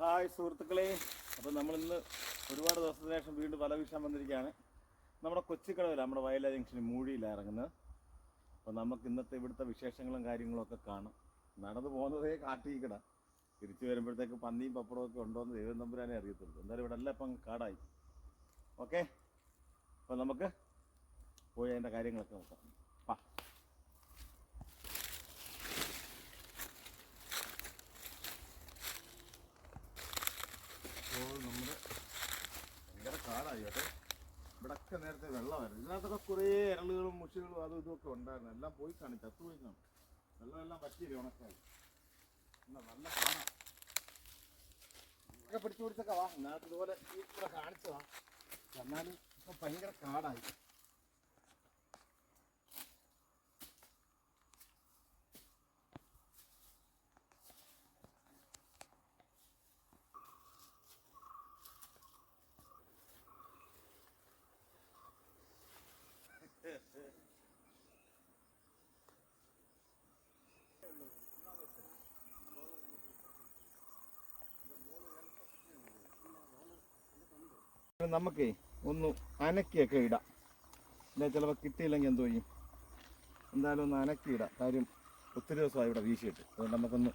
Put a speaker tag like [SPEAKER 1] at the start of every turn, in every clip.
[SPEAKER 1] Hi സുഹൃത്തുക്കളെ, അപ്പോൾ നമ്മളിന്ന് ഒരുപാട് ദിവസത്തിന് ശേഷം വീണ്ടും വല വീശാൻ വന്നിരിക്കുകയാണ്. നമ്മുടെ കൊച്ചിക്കടവിൽ നമ്മുടെ വയലാ ജംഗ്ഷനിൽ മൂഴിയിലാണ് ഇറങ്ങുന്നത്. അപ്പോൾ നമുക്ക് ഇന്നത്തെ ഇവിടുത്തെ വിശേഷങ്ങളും കാര്യങ്ങളൊക്കെ കാണാം. നടന്നു പോകുന്നതേ കാട്ടിക്കട, തിരിച്ചു വരുമ്പോഴത്തേക്ക് പന്നിയും പപ്പടമൊക്കെ ഉണ്ടോയെന്ന് ദൈവം തമ്പുരാനെ അറിയത്തുള്ളൂ. എന്തായാലും ഇവിടെ എല്ലാം ഇപ്പം കാടായി. ഓക്കെ, അപ്പോൾ നമുക്ക് പോയി അതിൻ്റെ കാര്യങ്ങളൊക്കെ നോക്കാം. നമ്മുടെ ഭയങ്കര കാടായി കേട്ടോ. ഇവിടൊക്കെ നേരത്തെ വെള്ളമായിരുന്നു. ഇതിനകത്തൊക്കെ കുറേ ഇരളുകളും മുഷികളും അതും ഇതുമൊക്കെ ഉണ്ടായിരുന്നു. എല്ലാം പോയി കാണും, ചത്തുപോയി കാണും. വെള്ളമെല്ലാം പറ്റിയില്ല, ഉണക്കായി. എന്നാ നല്ല കാണാം. ഒക്കെ പിടിച്ചു പിടിച്ചൊക്കെ വാ. ഇതിനകത്ത് ഇതുപോലെ ഈ കൂടെ കാണിച്ചതാ. എന്നാലും ഇപ്പം ഭയങ്കര കാടായി. നമുക്കേ ഒന്ന് അനക്കിയൊക്കെ ഇടാം. ഇല്ല ചിലപ്പോൾ കിട്ടിയില്ലെങ്കിൽ എന്തോ ചെയ്യും. എന്തായാലും ഒന്ന് അനക്കിയിടാം. കാര്യം ഒത്തിരി ദിവസമായി ഇവിടെ വീശിയിട്ട്. അതുകൊണ്ട് നമുക്കൊന്ന്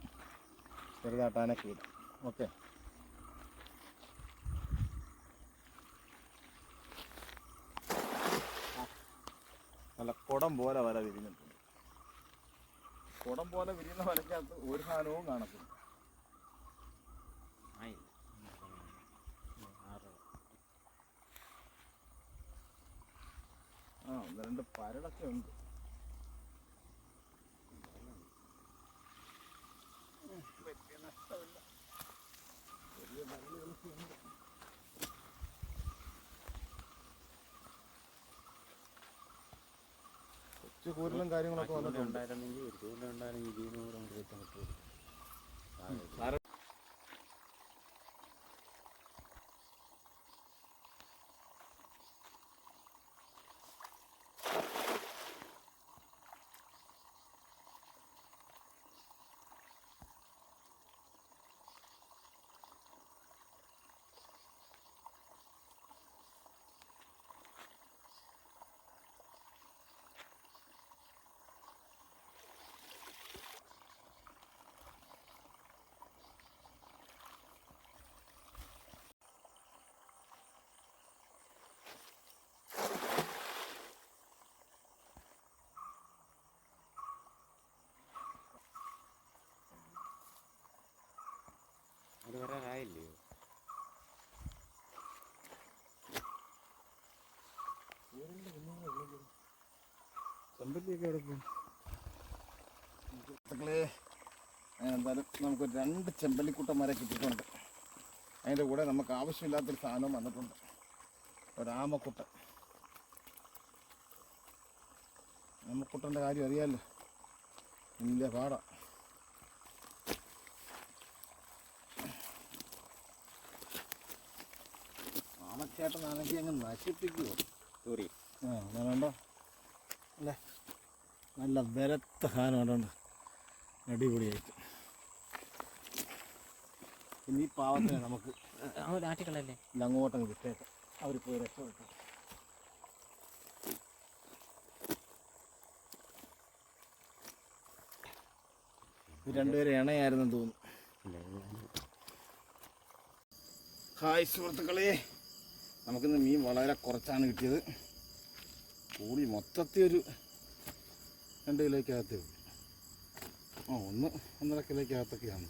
[SPEAKER 1] ചെറുതായിട്ട് അനക്കിയിടാം. ഓക്കെ, നല്ല കുടം പോലെ വല വിരിഞ്ഞിട്ടുണ്ട്. കുടം പോലെ വിരിയുന്ന വലയ്ക്കകത്ത് ഒരു സാധനവും കാണത്തില്ല. ഒന്ന് രണ്ട് പരടൊക്കെ ഉണ്ട്. വലിയ നഷ്ടമില്ല, വലിയ പരലുകളൊക്കെ ഉണ്ട്. കൊച്ചു കൂരലും കാര്യങ്ങളൊക്കെ വന്നിട്ടുണ്ടായിരുന്നെങ്കിൽ ഒരു ചൂണ്ട ഉണ്ടായിരുന്നെങ്കിൽ ഇതിനോട് നമുക്ക് വെച്ചാൽ കിട്ടും. അത് വരാറായില്ലയോ? ചെമ്പല്ലിയൊക്കെ എടുക്കും. എന്തായാലും നമുക്ക് 2 ചെമ്പല്ലിക്കുട്ടന്മാരെ കിട്ടിയിട്ടുണ്ട്. അതിൻ്റെ കൂടെ നമുക്ക് ആവശ്യമില്ലാത്തൊരു സാധനം വന്നിട്ടുണ്ട്, ഒരാമക്കുട്ടൻ. ആമക്കുട്ടൻ്റെ കാര്യം അറിയാമല്ലോ, വലിയ പാടാണ്. ആമച്ചേട്ടനാണെങ്കിൽ അങ്ങ് നശിപ്പിക്കുമോ? സോറി, വേണ്ട അല്ലേ, നല്ല ബലത്ത സാധനം കണ്ടുണ്ട്, അടിപൊളിയായിട്ട്. ഇനി ഈ പാവത്തിനെ നമുക്ക് ആറ്റിക്കളല്ലേ ഇല്ല അങ്ങോട്ടങ്ങ് വിട്ടേക്കാം. അവർ പോയി രക്ഷപ്പെട്ടു. രണ്ടുപേരും ഇണയായിരുന്നെന്ന് തോന്നുന്നു. ഹായ് സുഹൃത്തുക്കളെ, നമുക്കിന്ന് മീൻ വളരെ കുറച്ചാണ് കിട്ടിയത്. കൂടി മൊത്തത്തിൽ ഒരു 2 കിലോയ്ക്കകത്തേ ഉള്ളൂ. 1-1.5 കിലോയ്ക്കകത്തൊക്കെയാണ്,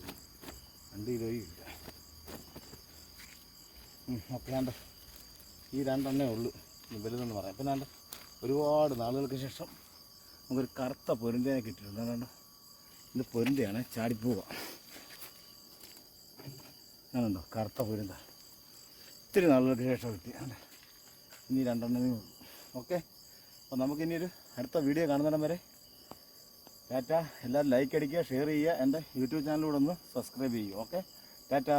[SPEAKER 1] 2 കിലോയും ഇല്ല. ഒക്കെ വേണ്ട, ഈ 2 എണ്ണേ ഉള്ളൂ വലുതെന്ന് പറയാം. പിന്നെ വേണ്ട, ഒരുപാട് നാളുകൾക്ക് ശേഷം നമുക്കൊരു കറുത്ത പൊരിന്തേനെ കിട്ടിയിട്ടുണ്ട്. വേണ്ട, ഇത് പൊരിന്തയാണ്, ചാടിപ്പോവുക. ഞാനുണ്ടോ കറുത്ത പൊരിന്ത, ഒത്തിരി നാളുകൾക്ക് ശേഷം കിട്ടി. ഇനി 2 എണ്ണമേ ഉള്ളൂ. ഓക്കെ, അപ്പോൾ നമുക്കിനിയൊരു അടുത്ത വീഡിയോ കാണുന്നിടം വരെ ടാറ്റ. എല്ലാവരും ലൈക്ക് അടിക്കുക, ഷെയർ ചെയ്യുക, എൻ്റെ യൂട്യൂബ് ചാനലിലൂടെ ഒന്ന് സബ്സ്ക്രൈബ് ചെയ്യുക. ഓക്കെ, ടാറ്റ.